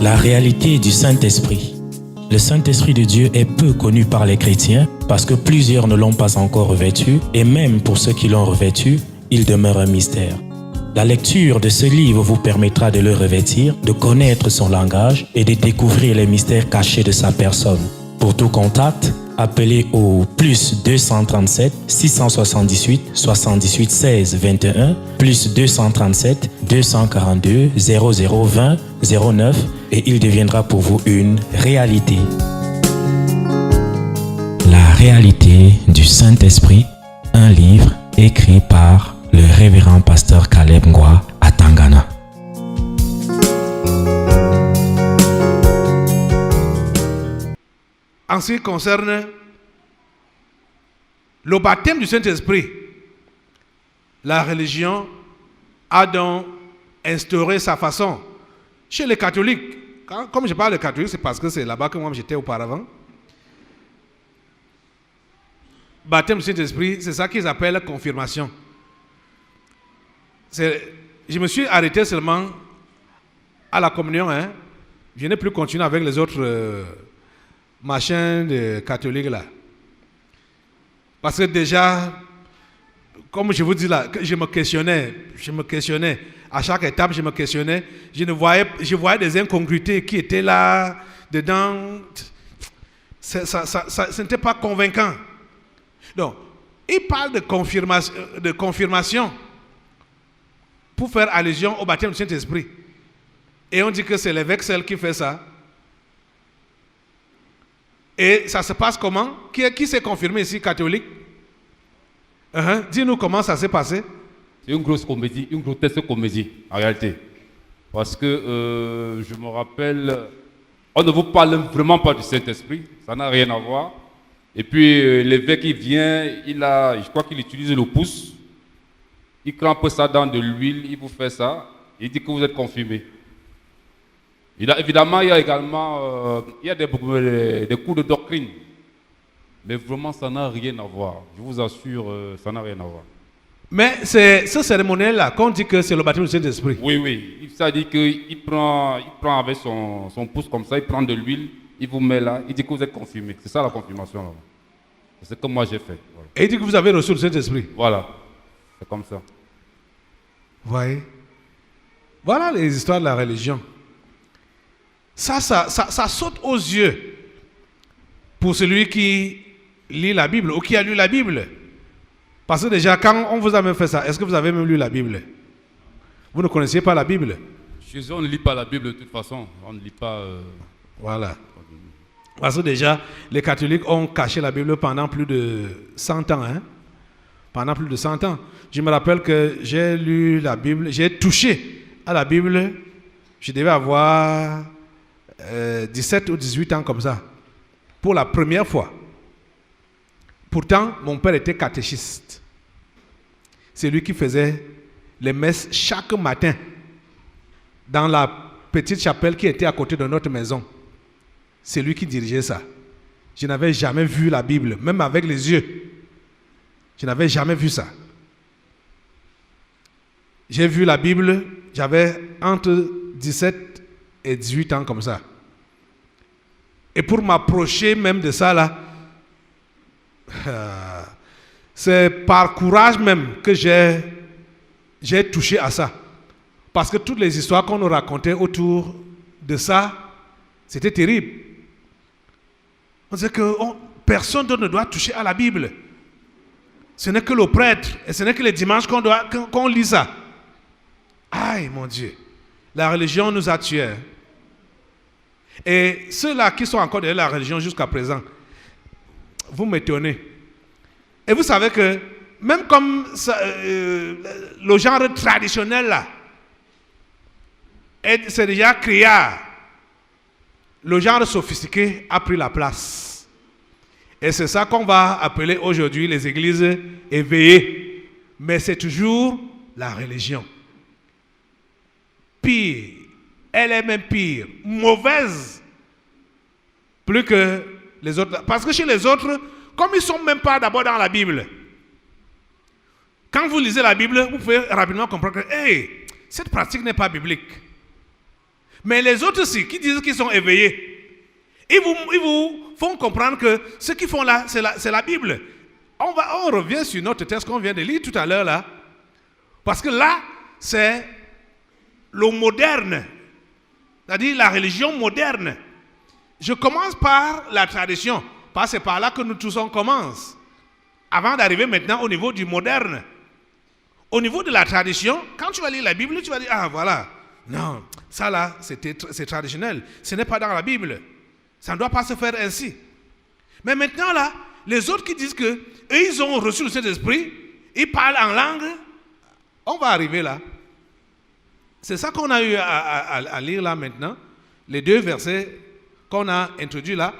La réalité du Saint-Esprit. Le Saint-Esprit de Dieu est peu connu par les chrétiens parce que plusieurs ne l'ont pas encore revêtu et même pour ceux qui l'ont revêtu, il demeure un mystère. La lecture de ce livre vous permettra de le revêtir, de connaître son langage et de découvrir les mystères cachés de sa personne. Pour tout contact, appelez au plus 237 678 78 16 21 plus 237 242 0020 09 et il deviendra pour vous une réalité. La réalité du Saint-Esprit, un livre écrit par le révérend pasteur Caleb Ngwa à Tangana. En ce qui concerne le baptême du Saint-Esprit, la religion a donc instauré sa façon. Chez les catholiques, comme je parle de catholiques, c'est parce que c'est là-bas que moi j'étais auparavant. Baptême du Saint-Esprit, c'est ça qu'ils appellent confirmation. Je me suis arrêté seulement à la communion. Je n'ai plus continué avec les autres machins de catholiques là. Parce que déjà, comme je vous dis là, je me questionnais. À chaque étape, je me questionnais. Je voyais des incongruités qui étaient là, dedans. Ce n'était pas convaincant. Donc, il parle de confirmation pour faire allusion au baptême du Saint-Esprit. Et on dit que c'est l'évêque seul qui fait ça. Et ça se passe comment? Qui s'est confirmé ici, catholique? Dis-nous comment ça s'est passé. C'est une grosse comédie, une grotesque comédie, en réalité. Parce que je me rappelle, on ne vous parle vraiment pas du Saint-Esprit, ça n'a rien à voir. Et puis l'évêque, il vient, je crois qu'il utilise le pouce, il crampe ça dans de l'huile, il vous fait ça, il dit que vous êtes confirmé. Évidemment, il y a également des cours de doctrine. Mais vraiment, ça n'a rien à voir. Je vous assure, ça n'a rien à voir. Mais c'est ce cérémoniel-là, qu'on dit que c'est le baptême du Saint-Esprit. Oui. Ça dit qu'il prend avec son pouce comme ça, il prend de l'huile, il vous met là, il dit que vous êtes confirmé. C'est ça la confirmation là. C'est ce que moi j'ai fait. Voilà. Et il dit que vous avez reçu le Saint-Esprit. Voilà, c'est comme ça. Voyez. Voilà les histoires de la religion. Ça saute aux yeux pour celui qui lit la Bible ou qui a lu la Bible. Parce que déjà, quand on vous a même fait ça, est-ce que vous avez même lu la Bible? Vous ne connaissiez pas la Bible? Chez eux, on ne lit pas la Bible de toute façon. On ne lit pas... Voilà. Parce que déjà, les catholiques ont caché la Bible pendant plus de 100 ans. Pendant plus de 100 ans. Je me rappelle que j'ai lu la Bible, j'ai touché à la Bible, je devais avoir 17 ou 18 ans comme ça, pour la première fois. Pourtant, mon père était catéchiste. C'est lui qui faisait les messes chaque matin dans la petite chapelle qui était à côté de notre maison. C'est lui qui dirigeait ça. Je n'avais jamais vu la Bible, même avec les yeux. Je n'avais jamais vu ça. J'ai vu la Bible, j'avais entre 17 et 18 ans comme ça. Et pour m'approcher même de ça là, c'est par courage même que j'ai touché à ça. Parce que toutes les histoires qu'on nous racontait autour de ça, c'était terrible. On disait que personne ne doit toucher à la Bible. Ce n'est que le prêtre, et ce n'est que les dimanches qu'on lit ça. Aïe, mon Dieu. La religion nous a tués. Et ceux-là qui sont encore derrière la religion jusqu'à présent, vous m'étonnez. Et vous savez que, même comme ça, le genre traditionnel là, c'est déjà criard, le genre sophistiqué a pris la place. Et c'est ça qu'on va appeler aujourd'hui les églises éveillées. Mais c'est toujours la religion. Pire, elle est même pire, mauvaise, plus que les autres. Parce que chez les autres, comme ils ne sont même pas d'abord dans la Bible, quand vous lisez la Bible, vous pouvez rapidement comprendre que cette pratique n'est pas biblique. Mais les autres aussi, qui disent qu'ils sont éveillés, ils vous font comprendre que ce qu'ils font là, c'est la Bible. On revient sur notre texte qu'on vient de lire tout à l'heure là. Parce que là, c'est le moderne. C'est-à-dire la religion moderne. Je commence par la tradition. Parce que c'est par là que nous tous on commence. Avant d'arriver maintenant au niveau du moderne. Au niveau de la tradition, quand tu vas lire la Bible, tu vas dire, ah voilà, non, ça là, c'est traditionnel. Ce n'est pas dans la Bible. Ça ne doit pas se faire ainsi. Mais maintenant là, les autres qui disent que eux, ils ont reçu le Saint-Esprit, ils parlent en langue, on va arriver là. C'est ça qu'on a eu à lire là maintenant. Les 2 versets qu'on a introduits là.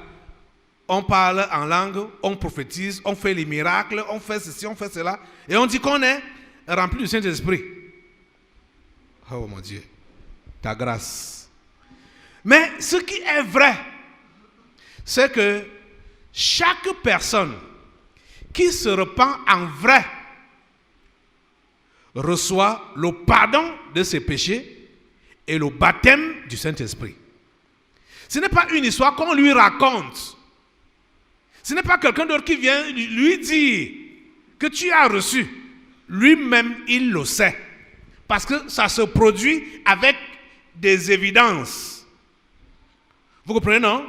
On parle en langue, on prophétise, on fait les miracles, on fait ceci, on fait cela. Et on dit qu'on est rempli du Saint-Esprit. Oh mon Dieu, ta grâce. Mais ce qui est vrai, c'est que chaque personne qui se repent en vrai reçoit le pardon de ses péchés et le baptême du Saint-Esprit. Ce n'est pas une histoire qu'on lui raconte. Ce n'est pas quelqu'un d'autre qui vient lui dire que tu as reçu. Lui-même, il le sait. Parce que ça se produit avec des évidences. Vous comprenez, non?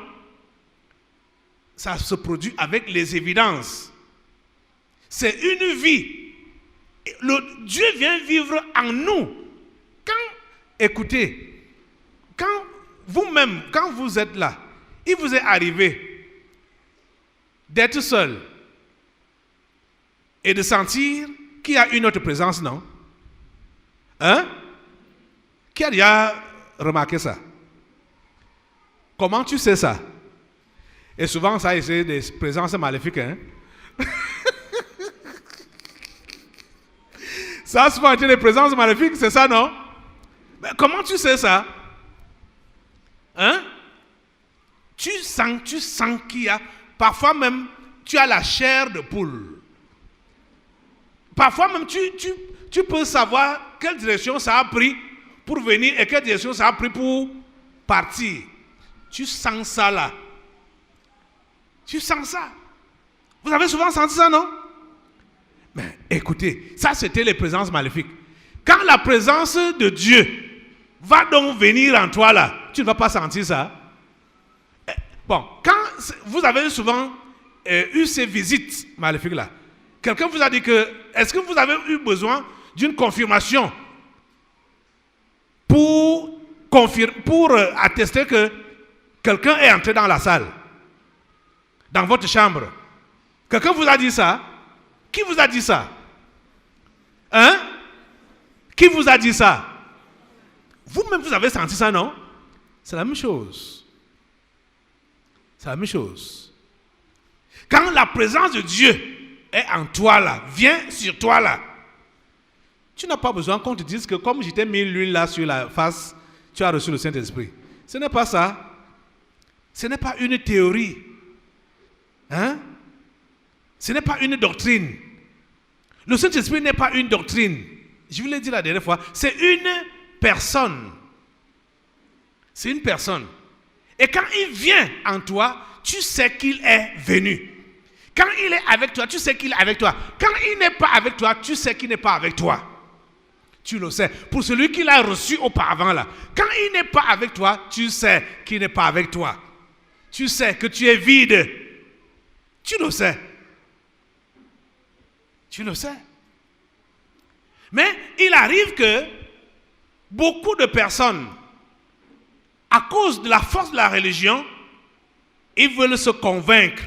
Ça se produit avec les évidences. C'est une vie. Dieu vient vivre en nous. Écoutez, quand vous-même, quand vous êtes là, il vous est arrivé d'être seul et de sentir qu'il y a une autre présence, non? Hein? Qui a déjà remarqué ça? Comment tu sais ça? Et souvent, ça, c'est des présences maléfiques. Hein? Ça a souvent été des présences maléfiques, c'est ça, non? Mais comment tu sais ça? Hein? Tu sens qu'il y a... Parfois même, tu as la chair de poule. Parfois même, tu peux savoir quelle direction ça a pris pour venir et quelle direction ça a pris pour partir. Tu sens ça là. Tu sens ça. Vous avez souvent senti ça, non? Mais écoutez, ça c'était les présences maléfiques. Quand la présence de Dieu va donc venir en toi là, tu ne vas pas sentir ça. Bon, quand vous avez souvent eu ces visites maléfiques là, quelqu'un vous a dit que, est-ce que vous avez eu besoin d'une confirmation pour attester que quelqu'un est entré dans la salle, dans votre chambre? Quelqu'un vous a dit ça? Qui vous a dit ça? Hein? Qui vous a dit ça? Vous-même, vous avez senti ça, non? C'est la même chose. C'est la même chose. Quand la présence de Dieu est en toi là, vient sur toi là, tu n'as pas besoin qu'on te dise que comme je t'ai mis l'huile là sur la face, tu as reçu le Saint-Esprit. Ce n'est pas ça. Ce n'est pas une théorie. Hein? Ce n'est pas une doctrine. Le Saint-Esprit n'est pas une doctrine. Je vous l'ai dit la dernière fois. C'est une personne. C'est une personne. Et quand il vient en toi, tu sais qu'il est venu. Quand il est avec toi, tu sais qu'il est avec toi. Quand il n'est pas avec toi, tu sais qu'il n'est pas avec toi. Tu le sais. Pour celui qui l'a reçu auparavant là, quand il n'est pas avec toi, tu sais qu'il n'est pas avec toi. Tu sais que tu es vide. Tu le sais. Tu le sais. Mais il arrive que beaucoup de personnes, à cause de la force de la religion, ils veulent se convaincre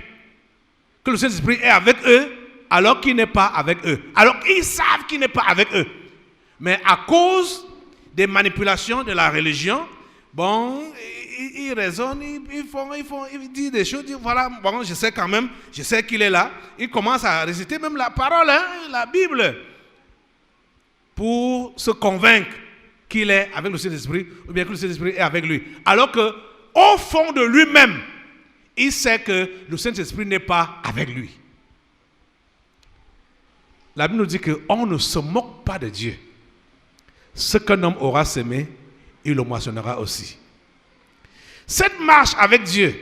que le Saint-Esprit est avec eux alors qu'il n'est pas avec eux. Alors qu'ils savent qu'il n'est pas avec eux. Mais à cause des manipulations de la religion, bon, ils raisonnent, ils disent des choses, ils disent voilà, bon, je sais quand même, je sais qu'il est là. Ils commencent à réciter même la parole, hein, la Bible, pour se convaincre qu'il est avec le Saint-Esprit ou bien que le Saint-Esprit est avec lui. Alors que au fond de lui-même, il sait que le Saint-Esprit n'est pas avec lui. La Bible nous dit qu'on ne se moque pas de Dieu. Ce qu'un homme aura semé, il le moissonnera aussi. Cette marche avec Dieu,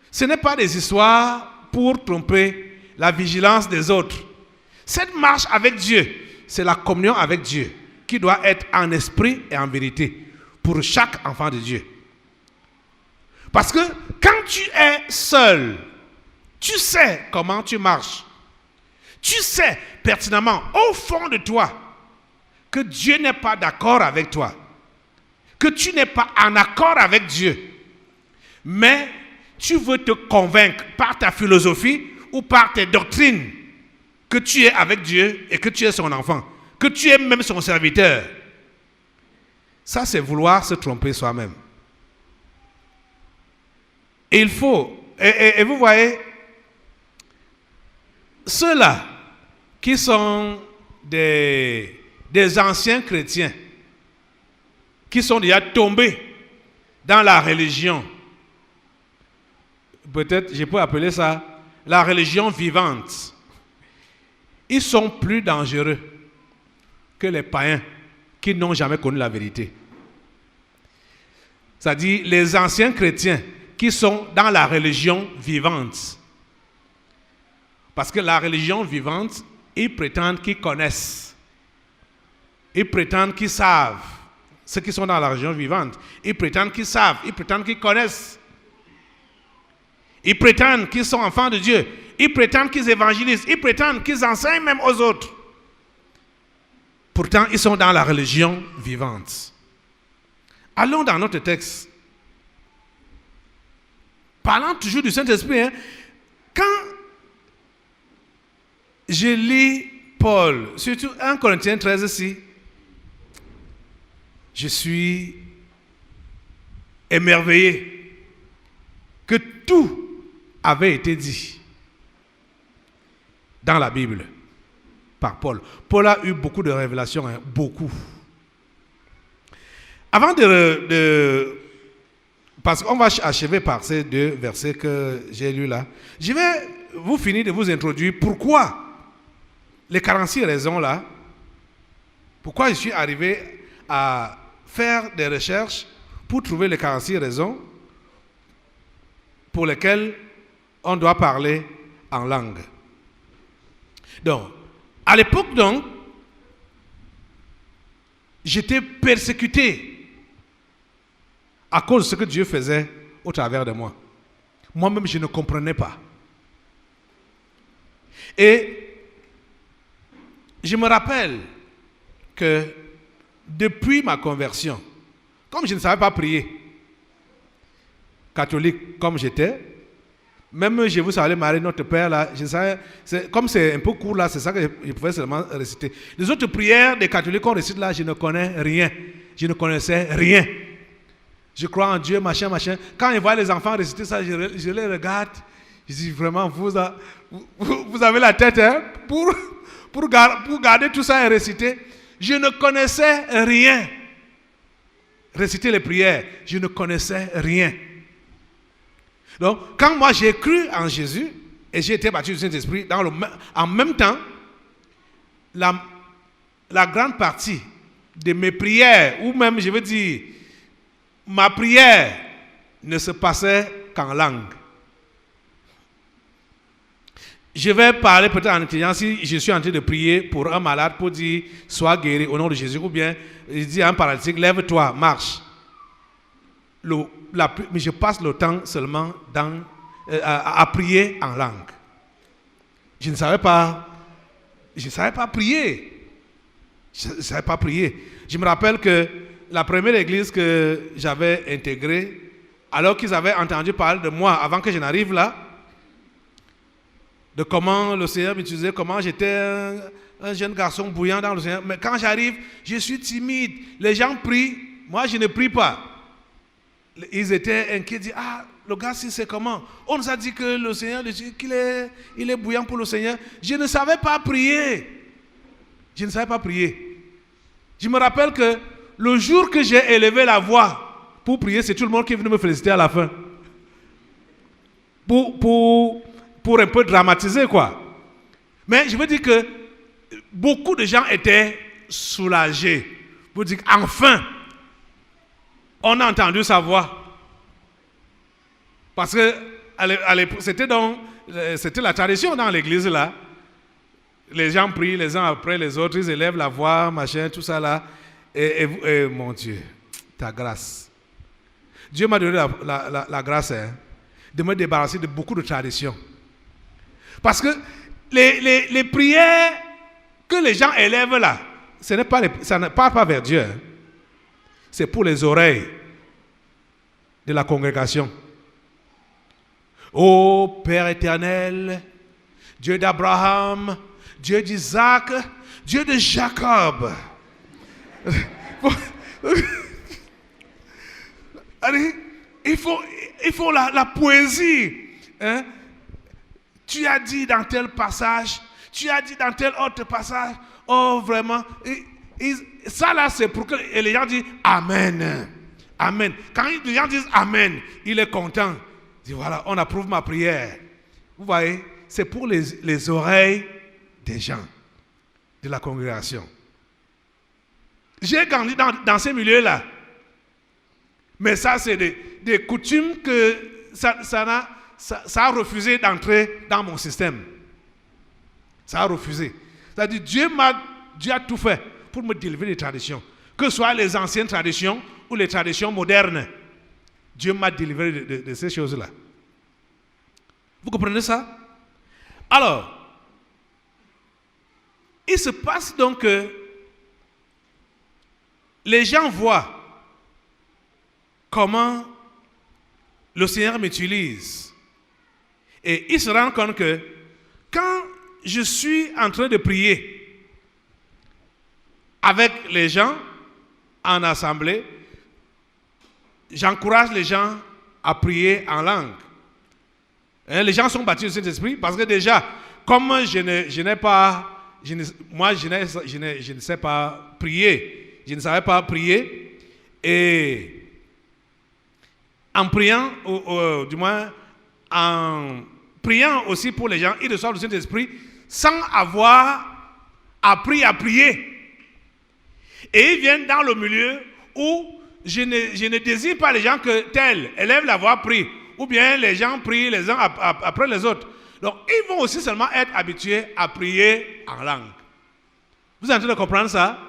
ce n'est pas des histoires pour tromper la vigilance des autres. Cette marche avec Dieu, c'est la communion avec Dieu qui doit être en esprit et en vérité pour chaque enfant de Dieu. Parce que quand tu es seul, tu sais comment tu marches. Tu sais pertinemment, au fond de toi, que Dieu n'est pas d'accord avec toi. Que tu n'es pas en accord avec Dieu. Mais tu veux te convaincre par ta philosophie ou par tes doctrines que tu es avec Dieu et que tu es son enfant. Que tu es même son serviteur. Ça, c'est vouloir se tromper soi-même. Et il faut, et vous voyez, ceux-là qui sont des anciens chrétiens, qui sont déjà tombés dans la religion, peut-être je peux appeler ça la religion vivante, ils sont plus dangereux que les païens qui n'ont jamais connu la vérité. C'est-à-dire les anciens chrétiens qui sont dans la religion vivante. Parce que la religion vivante, ils prétendent qu'ils connaissent. Ils prétendent qu'ils savent. Ceux qui sont dans la religion vivante, ils prétendent qu'ils savent, ils prétendent qu'ils connaissent. Ils prétendent qu'ils sont enfants de Dieu. Ils prétendent qu'ils évangélisent. Ils prétendent qu'ils enseignent même aux autres. Pourtant, ils sont dans la religion vivante. Allons dans notre texte. Parlant toujours du Saint-Esprit, quand je lis Paul, surtout 1 Corinthiens 13 ici, je suis émerveillé que tout avait été dit dans la Bible par Paul. Paul a eu beaucoup de révélations, beaucoup. Avant parce qu'on va achever par ces 2 versets que j'ai lus là, je vais vous finir de vous introduire pourquoi les 46 raisons là, pourquoi je suis arrivé à faire des recherches pour trouver les 46 raisons pour lesquelles on doit parler en langue. Donc, à l'époque donc, j'étais persécuté à cause de ce que Dieu faisait au travers de moi. Moi-même, je ne comprenais pas. Et je me rappelle que depuis ma conversion, comme je ne savais pas prier, catholique comme j'étais, même je vous savais Marie, notre Père, là, je savais, comme c'est un peu court là, c'est ça que je pouvais seulement réciter. Les autres prières des catholiques qu'on récite là, je ne connais rien. Je ne connaissais rien. Je crois en Dieu, machin, machin. Quand je vois les enfants réciter ça, je les regarde. Je dis vraiment, vous avez la tête pour garder tout ça et réciter. Je ne connaissais rien. Réciter les prières, je ne connaissais rien. Donc, quand moi j'ai cru en Jésus et j'ai été baptisé du Saint-Esprit, en même temps, la grande partie de mes prières, ou même, je veux dire, ma prière ne se passait qu'en langue. Je vais parler peut-être en intelligence si je suis en train de prier pour un malade pour dire « Sois guéri au nom de Jésus » ou bien je dis à un paralytique « Lève-toi, marche ». Mais je passe le temps seulement à prier en langue. Je ne savais pas prier. Je ne savais pas prier. Je me rappelle que la première église que j'avais intégrée, alors qu'ils avaient entendu parler de moi avant que je n'arrive là, de comment le Seigneur m'utilisait, comment j'étais un jeune garçon bouillant dans le Seigneur. Mais quand j'arrive, je suis timide. Les gens prient, moi je ne prie pas. Ils étaient inquiets, ils disent, ah, le gars, c'est comment? On nous a dit que le Seigneur, il est bouillant pour le Seigneur. Je ne savais pas prier. Je ne savais pas prier. Je me rappelle que le jour que j'ai élevé la voix pour prier, c'est tout le monde qui est venu me féliciter à la fin. Pour un peu dramatiser, quoi. Mais je veux dire que beaucoup de gens étaient soulagés. Pour dire, enfin, on a entendu sa voix. Parce que c'était la tradition dans l'église là. Les gens prient les uns après les autres, ils élèvent la voix, machin, tout ça là. Et mon Dieu, ta grâce. Dieu m'a donné la grâce de me débarrasser de beaucoup de traditions. Parce que les prières que les gens élèvent là, ça ne part pas vers Dieu. C'est pour les oreilles de la congrégation. Ô Père éternel, Dieu d'Abraham, Dieu d'Isaac, Dieu de Jacob. Allez, il faut la poésie. Hein? Tu as dit dans tel passage, tu as dit dans tel autre passage, oh vraiment. Ça là, c'est pour que les gens disent Amen. Amen. Quand les gens disent Amen, il est content. Il dit voilà, on approuve ma prière. Vous voyez, c'est pour les oreilles des gens, de la congrégation. J'ai grandi dans ces milieux-là. Mais ça, c'est des coutumes que ça a refusé d'entrer dans mon système. Ça a refusé. C'est-à-dire, Dieu a tout fait pour me délivrer des traditions. Que ce soit les anciennes traditions ou les traditions modernes. Dieu m'a délivré de ces choses-là. Vous comprenez ça? Alors, il se passe donc que les gens voient comment le Seigneur m'utilise. Et ils se rendent compte que quand je suis en train de prier avec les gens en assemblée, j'encourage les gens à prier en langue. Les gens sont baptisés du Saint-Esprit parce que déjà, comme je ne sais pas prier, je ne savais pas prier, et en priant, du moins en priant aussi pour les gens, ils reçoivent le Saint-Esprit sans avoir appris à prier. Et ils viennent dans le milieu où je ne désire pas les gens que tel élève la voix, prie, ou bien les gens prient les uns après les autres. Donc ils vont aussi seulement être habitués à prier en langue. Vous êtes en train de comprendre ça?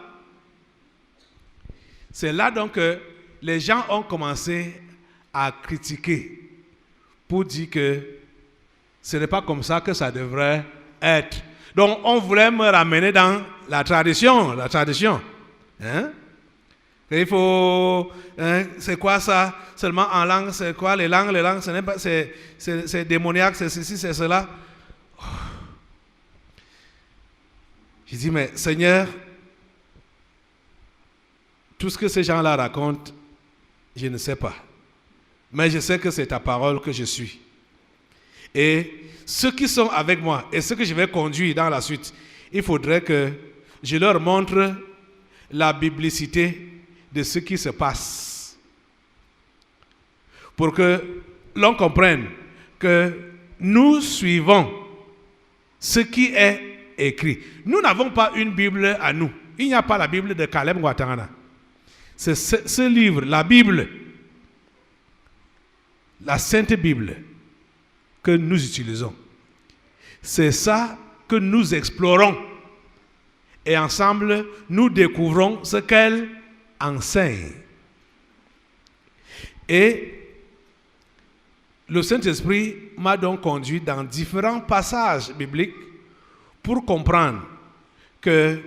C'est là donc que les gens ont commencé à critiquer pour dire que ce n'est pas comme ça que ça devrait être. Donc on voulait me ramener dans la tradition. Hein? Il faut, c'est quoi ça? Seulement en langue, c'est quoi les langues, ce n'est pas, c'est démoniaque, c'est ceci, c'est cela. Oh. J'ai dit, mais Seigneur, tout ce que ces gens-là racontent, je ne sais pas. Mais je sais que c'est ta parole que je suis. Et ceux qui sont avec moi et ceux que je vais conduire dans la suite, il faudrait que je leur montre la biblicité de ce qui se passe. Pour que l'on comprenne que nous suivons ce qui est écrit. Nous n'avons pas une Bible à nous. Il n'y a pas la Bible de Caleb Ouattara. C'est ce livre, la Bible, la Sainte Bible, que nous utilisons. C'est ça que nous explorons. Et ensemble, nous découvrons ce qu'elle enseigne. Et le Saint-Esprit m'a donc conduit dans différents passages bibliques pour comprendre que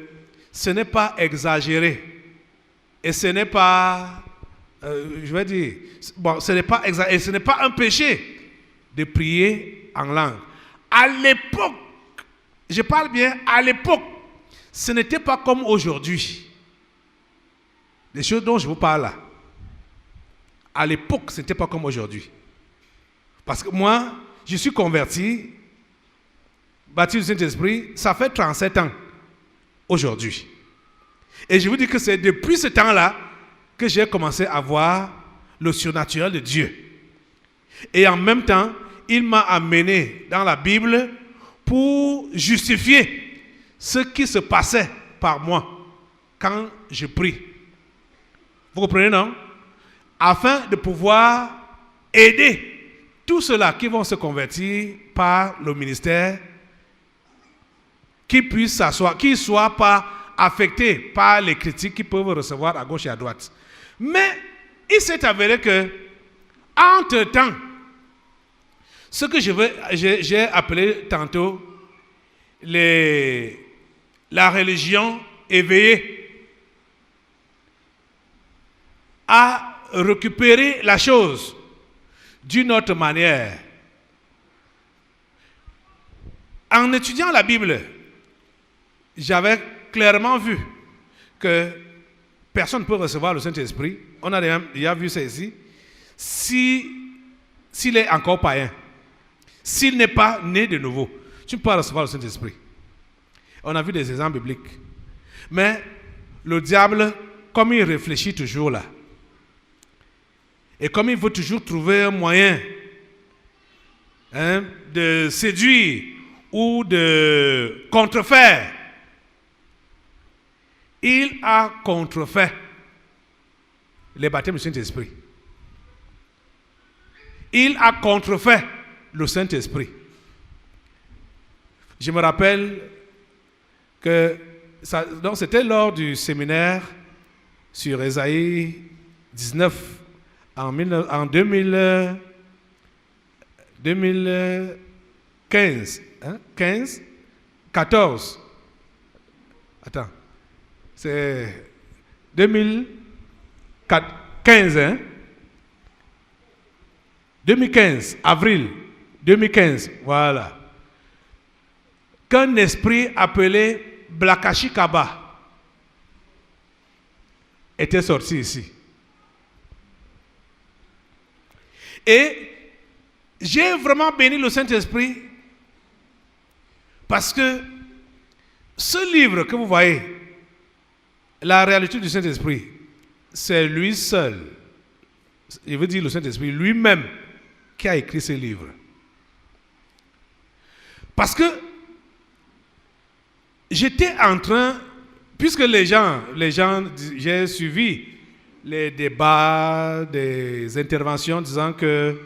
ce n'est pas exagéré. Et ce n'est pas, ce n'est pas exagéré, et ce n'est pas un péché de prier en langue. À l'époque, je parle bien, à l'époque, ce n'était pas comme aujourd'hui. Les choses dont je vous parle là, à l'époque, ce n'était pas comme aujourd'hui. Parce que moi, je suis converti, baptisé du Saint-Esprit, ça fait 37 ans aujourd'hui. Et je vous dis que c'est depuis ce temps-là que j'ai commencé à voir le surnaturel de Dieu. Et en même temps, il m'a amené dans la Bible pour justifier ce qui se passait par moi quand je prie. Vous comprenez, non? Afin de pouvoir aider tous ceux-là qui vont se convertir par le ministère, qui puissent s'asseoir, qui ne soient pas affectés par les critiques qu'ils peuvent recevoir à gauche et à droite. Mais il s'est avéré que, entre-temps, ce que j'ai appelé tantôt la religion éveillée a récupéré la chose d'une autre manière. En étudiant la Bible, j'avais clairement vu que personne ne peut recevoir le Saint-Esprit. On a déjà vu ça ici. S'il est encore païen, s'il n'est pas né de nouveau, tu ne peux pas recevoir le Saint-Esprit. On a vu des exemples bibliques. Mais le diable, comme il réfléchit toujours là, et comme il veut toujours trouver un moyen de séduire ou de contrefaire, il a contrefait les baptêmes du Saint-Esprit. Il a contrefait le Saint-Esprit. Je me rappelle que c'était lors du séminaire sur Ésaïe 19 en 2015. 14. Attends. C'est 2015, hein? 2015, avril 2015, voilà. Qu'un esprit appelé Blakashi Kaba était sorti ici. Et j'ai vraiment béni le Saint-Esprit parce que ce livre que vous voyez, la réalité du Saint-Esprit, c'est lui seul, je veux dire le Saint-Esprit lui-même qui a écrit ce livre. Parce que j'étais en train, puisque les gens, j'ai suivi les débats, des interventions disant que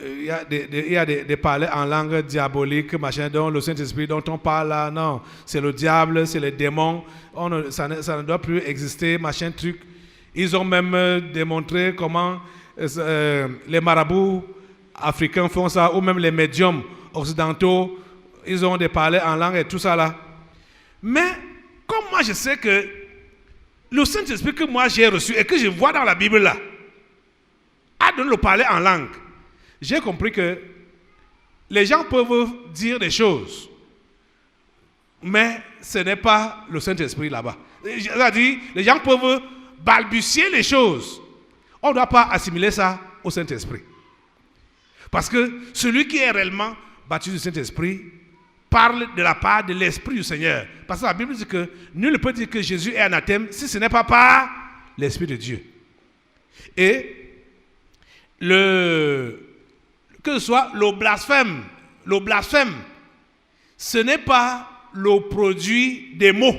il y a des parler en langue diabolique, machin, dont le Saint-Esprit dont on parle là, non, c'est le diable, c'est les démons, ça ne doit plus exister, machin, truc. Ils ont même démontré comment les marabouts africains font ça, ou même les médiums occidentaux, ils ont des parler en langue et tout ça là. Mais comme moi je sais que le Saint-Esprit que moi j'ai reçu et que je vois dans la Bible là, a donné le parler en langue, j'ai compris que les gens peuvent dire des choses, mais ce n'est pas le Saint-Esprit là-bas. C'est-à-dire, les gens peuvent balbutier les choses. On ne doit pas assimiler ça au Saint-Esprit. Parce que celui qui est réellement baptisé du Saint-Esprit parle de la part de l'Esprit du Seigneur. Parce que la Bible dit que nul ne peut dire que Jésus est anathème si ce n'est pas par l'Esprit de Dieu. Et que ce soit le blasphème, ce n'est pas le produit des mots,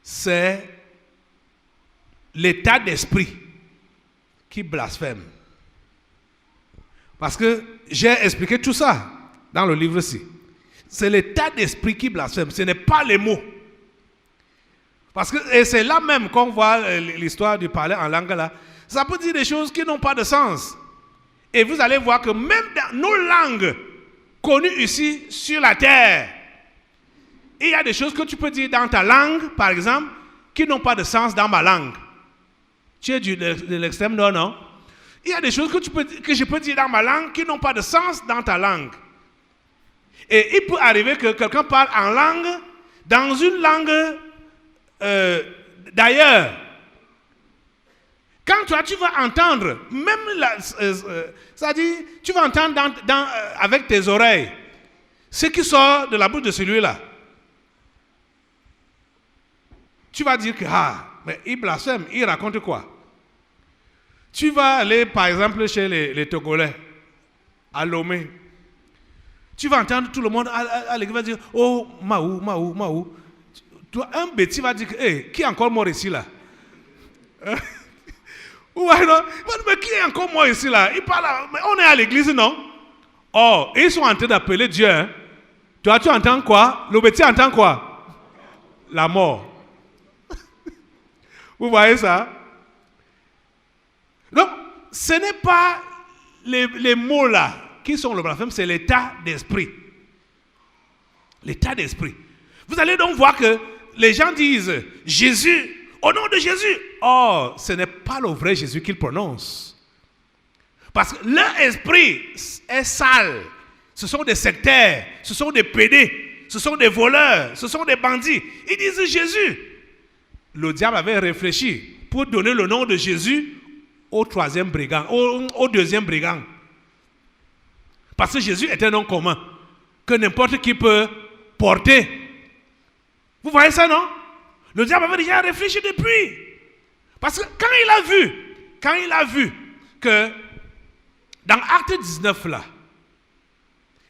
c'est l'état d'esprit qui blasphème. Parce que j'ai expliqué tout ça dans le livre-ci. C'est l'état d'esprit qui blasphème, ce n'est pas les mots. Parce que et c'est là même qu'on voit l'histoire du parler en langue là. Ça peut dire des choses qui n'ont pas de sens. Et vous allez voir que même dans nos langues connues ici sur la terre, il y a des choses que tu peux dire dans ta langue, par exemple, qui n'ont pas de sens dans ma langue. Tu es de l'extrême nord, non? Il y a des choses que je peux dire dans ma langue qui n'ont pas de sens dans ta langue. Et il peut arriver que quelqu'un parle en langue, dans une langue d'ailleurs. Quand toi, tu vas entendre, même c'est-à-dire, tu vas entendre avec tes oreilles ce qui sort de la bouche de celui-là. Tu vas dire que, mais il blasphème, il raconte quoi? Tu vas aller, par exemple, chez les Togolais, à Lomé. Tu vas entendre tout le monde à l'église dire, oh, Maou. Toi, un bêtis va dire, hey, qui est encore mort ici là? Ouais, non. Mais qui est encore moi ici là? Il parle, mais on est à l'église, non? Oh, ils sont en train d'appeler Dieu. Hein? Toi, tu entends quoi? L'obéti entend quoi? La mort. Vous voyez ça? Donc, ce n'est pas les mots là qui sont le blasphème, c'est l'état d'esprit. L'état d'esprit. Vous allez donc voir que les gens disent Jésus, au nom de Jésus. Oh, ce n'est pas le vrai Jésus qu'ils prononcent. Parce que leur esprit est sale. Ce sont des sectaires, ce sont des pédés, ce sont des voleurs, ce sont des bandits. Ils disent Jésus. Le diable avait réfléchi pour donner le nom de Jésus au troisième brigand, au deuxième brigand. Parce que Jésus est un nom commun que n'importe qui peut porter. Vous voyez ça, non? Le diable avait déjà réfléchi depuis. Parce que quand il a vu que dans Acte 19 là,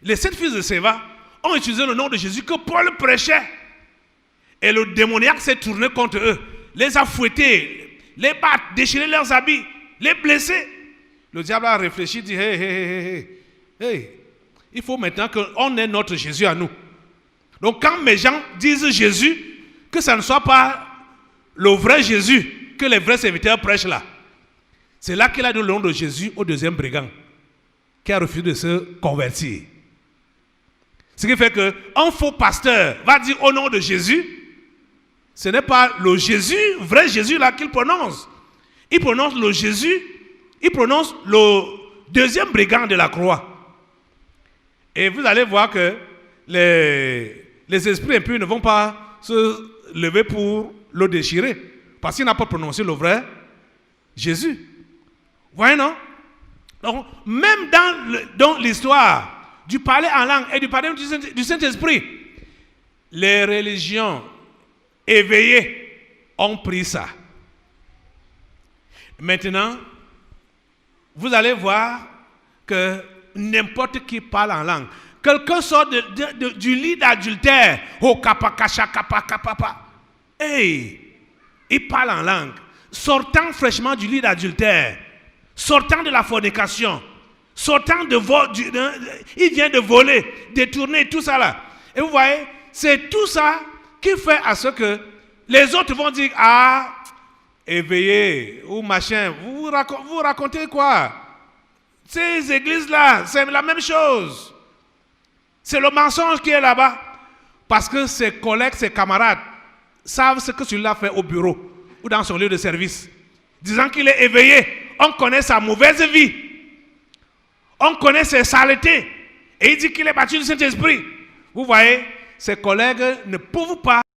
les 7 fils de Séva ont utilisé le nom de Jésus que Paul prêchait. Et le démoniaque s'est tourné contre eux, les a fouettés, les battu, déchiré leurs habits, les blessés. Le diable a réfléchi, dit hey, il faut maintenant qu'on ait notre Jésus à nous. Donc quand mes gens disent Jésus, que ça ne soit pas le vrai Jésus que les vrais serviteurs prêchent là. C'est là qu'il a donné le nom de Jésus au deuxième brigand, qui a refusé de se convertir. Ce qui fait qu'un faux pasteur va dire au nom de Jésus, ce n'est pas le Jésus, vrai Jésus là qu'il prononce. Il prononce le Jésus, il prononce le deuxième brigand de la croix. Et vous allez voir que les esprits impurs ne vont pas se lever pour le déchirer, parce qu'il n'a pas prononcé le vrai Jésus. Vous voyez, non? Donc, même dans l'histoire du parler en langue et du parler du Saint-Esprit, les religions éveillées ont pris ça. Maintenant, vous allez voir que n'importe qui parle en langue. Quelqu'un sort du lit d'adultère. Oh, kappa, kasha, kappa, kappa. Hey, il parle en langue. Sortant fraîchement du lit d'adultère, sortant de la fornication, sortant de vol, il vient de voler, détourner, tout ça là. Et vous voyez, c'est tout ça qui fait à ce que les autres vont dire, ah, éveillé, ou machin, vous racontez quoi? Ces églises-là, c'est la même chose. C'est le mensonge qui est là-bas. Parce que ses collègues, ses camarades savent ce que celui-là fait au bureau ou dans son lieu de service. Disant qu'il est éveillé, on connaît sa mauvaise vie. On connaît ses saletés. Et il dit qu'il est battu du Saint-Esprit. Vous voyez, ses collègues ne peuvent pas